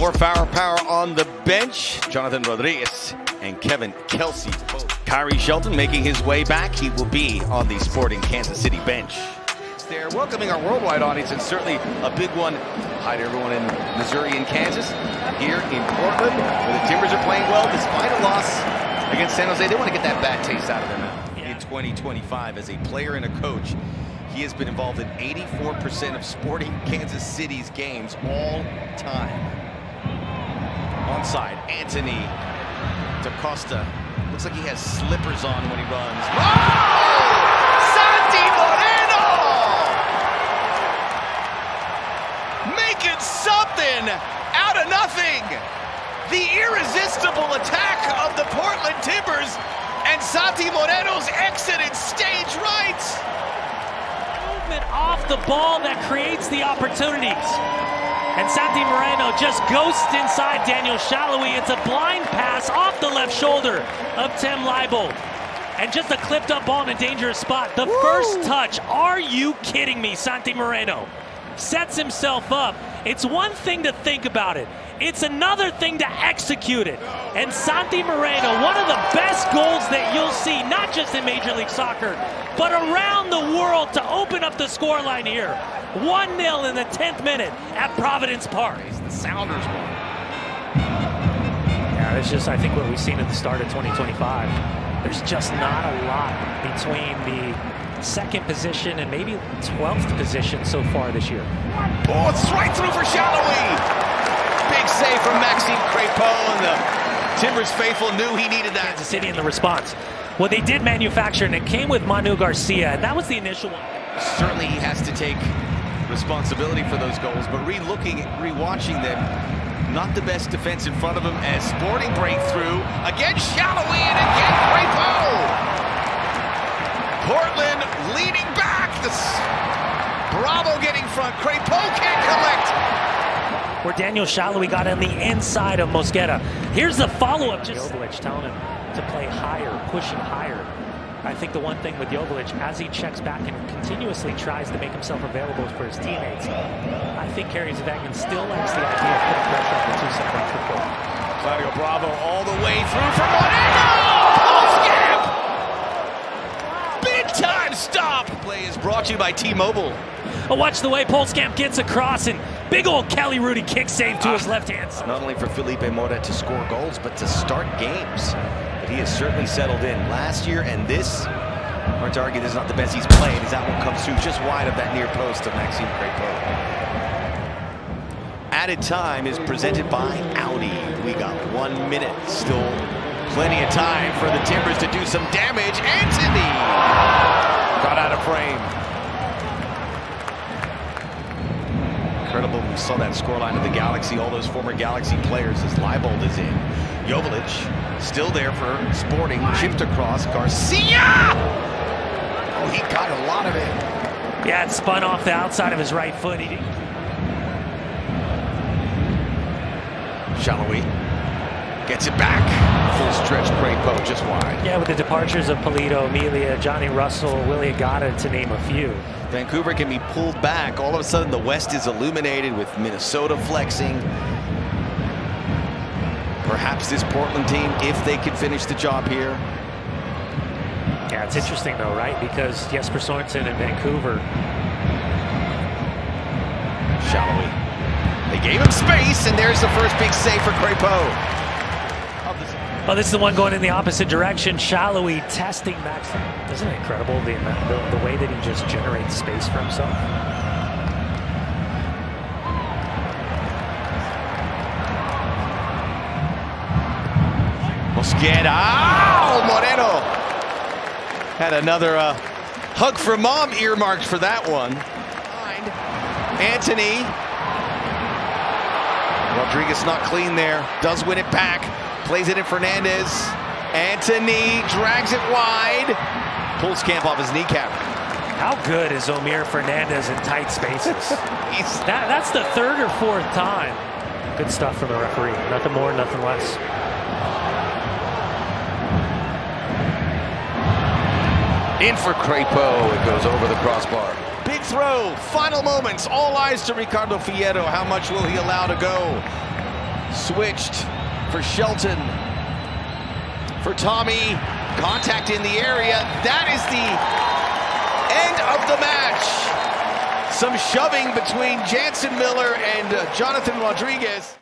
More firepower on the bench. Jonathan Rodriguez and Kevin Kelsey. Kyrie Shelton making his way back. He will be on the Sporting Kansas City bench. They're welcoming our worldwide audience, and certainly a big one. Hi to everyone in Missouri and Kansas. Here in Portland, where the Timbers are playing well despite a loss against San Jose. They want to get that bad taste out of their mouth. In 2025, as a player and a coach, he has been involved in 84% of Sporting Kansas City's games all time. Onside, Anthony DaCosta. Looks like he has slippers on when he runs. Oh! Santi Moreno! Making something out of nothing. The irresistible attack of the Portland Timbers, and Santi Moreno's exited stage right. Movement off the ball that creates the opportunities. And Santi Moreno just ghosts inside Daniel Shalhoub. It's a blind pass off the left shoulder of Tim Leibold. And just a clipped up ball in a dangerous spot. The first touch, are you kidding me? Santi Moreno sets himself up. It's one thing to think about it. It's another thing to execute it. And Santi Moreno, one of the best goals that you'll see, not just in Major League Soccer, but around the world, to open up the scoreline here. 1-0 in the 10th minute at Providence Park. The Sounders won. Yeah, it's just, I think, what we've seen at the start of 2025. There's just not a lot between the second position and maybe 12th position so far this year. Oh, it's right through for Shalhoub. Big save from Maxime Crépeau, and the Timbers faithful knew he needed that. Kansas City in the response. Well, they did manufacture, and it came with Manu Garcia, and that was the initial one. Certainly he has to take responsibility for those goals, but rewatching them, not the best defense in front of him as Sporting breakthrough. Again, Shalhoub, and again, Crépeau. Portland leading back. Bravo getting front. Crépeau can't collect. Where Daniel Shalhoub got on the inside of Mosquera. Here's the follow-up. Just Jovic telling him to play higher, pushing higher. I think the one thing with Jovic, as he checks back and continuously tries to make himself available for his teammates, I think Kerry Zvagan still likes the idea of putting pressure on the two center backs. Claudio Bravo all the way through for Moreno! Polskamp! Big time stop! Play is brought to you by T-Mobile. Oh, watch the way Polskamp gets across, and big old Kelly Rudy kick save to his left hand side. Not only for Felipe Mora to score goals, but to start games. But he has certainly settled in last year, and this, hard to argue, this is not the best he's played, as that one comes through just wide of that near post of Maxime Crépeau. Added time is presented by Audi. We got 1 minute, still plenty of time for the Timbers to do some damage. Anthony got out of frame. Incredible, we saw that scoreline of the Galaxy, all those former Galaxy players as Leibold is in. Jovic still there for Sporting, chipped across, Garcia! Oh, he got a lot of it. Yeah, it spun off the outside of his right foot. Shalhoub gets it back. Full stretch, Crépeau just wide. Yeah, with the departures of Polito, Emilia, Johnny Russell, Willie Agata, to name a few. Vancouver can be pulled back. All of a sudden, the West is illuminated with Minnesota flexing. Perhaps this Portland team, if they can finish the job here. Yeah, it's interesting though, right? Because Jesper Sorensen in Vancouver. Shalhoub. They gave him space, and there's the first big save for Crépeau. Oh, this is the one going in the opposite direction. Shalhoub testing back. Isn't it incredible the way that he just generates space for himself? Mosquera. Oh, Moreno had another hug from mom earmarked for that one. Anthony. Rodriguez not clean there. Does win it back. Plays it in Fernandez. Anthony drags it wide. Pulls Camp off his kneecap. How good is Omir Fernandez in tight spaces? That's the third or fourth time. Good stuff from the referee. Nothing more, nothing less. In for Crépeau. It goes over the crossbar. Big throw. Final moments. All eyes to Ricardo Fierro. How much will he allow to go? switched for Shelton. For Tommy, contact in the area. That is the end of the match. Some shoving between Jansen Miller and Jonathan Rodriguez.